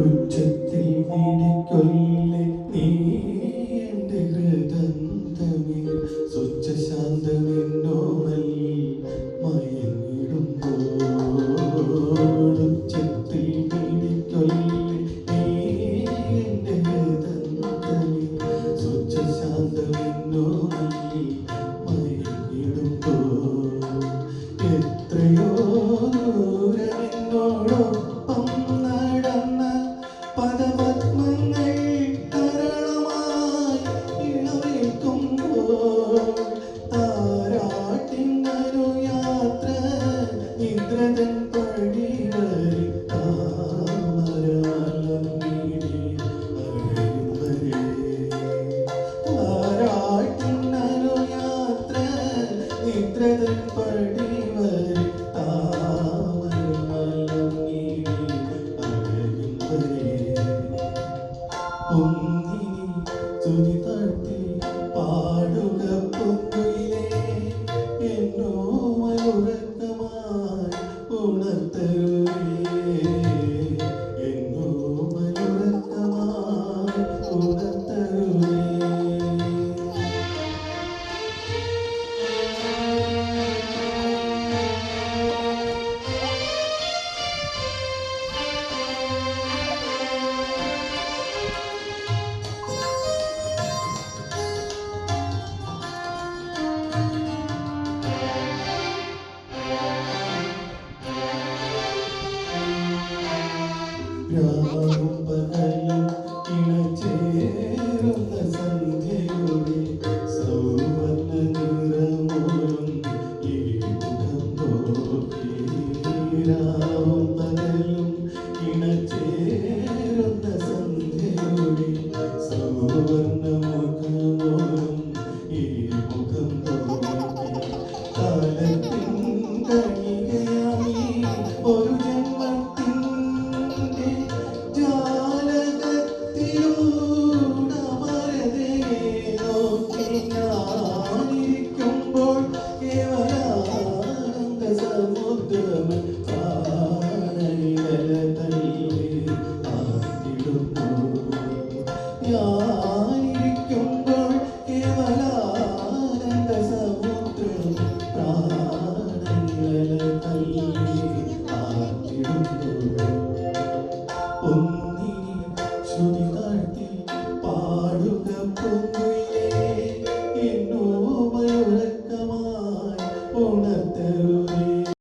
ഉച്ചത്തിൽ നീടിക്കൊല്ലേ നീ എൻ്റെ ഹൃദന്തമേ സ്വച്ഛശാന്തമെന്നോമൽ മയങ്ങിടുമ്പോൾ ഉച്ചത്തിൽ നീടിക്കൊല്ലേ നീ എൻ്റെ ഹൃദന്തമേ സ്വച്ഛശാന്തമെന്നോമൽ മയങ്ങിടുമ്പോൾ എത്രയോ ദൂരമെന്നോടൊപ്പം നടന്ന പദപത്മങ്ങൾ തരളമായി ഇളവേൽക്കുമ്പോൾ താരാട്ടിനൊരു യാത്ര നിദ്രതൻ പടിവരി താമരാലം വീടി അഴയുവരെ താരാട്ടിനൊരു യാത്ര നിദ്രതൻ പടിവരി താമരാലം വീടി അഴയുവരെ പൊന്നിനി തുതി താഴ്ത്തി പാടുക പൊന്നുയിലേ എന്നോ മനുറക്കമായി ഉണർത്തരുവേ എന്നോ മനുറക്കമായി ഉണർത്തരുവേ രാവും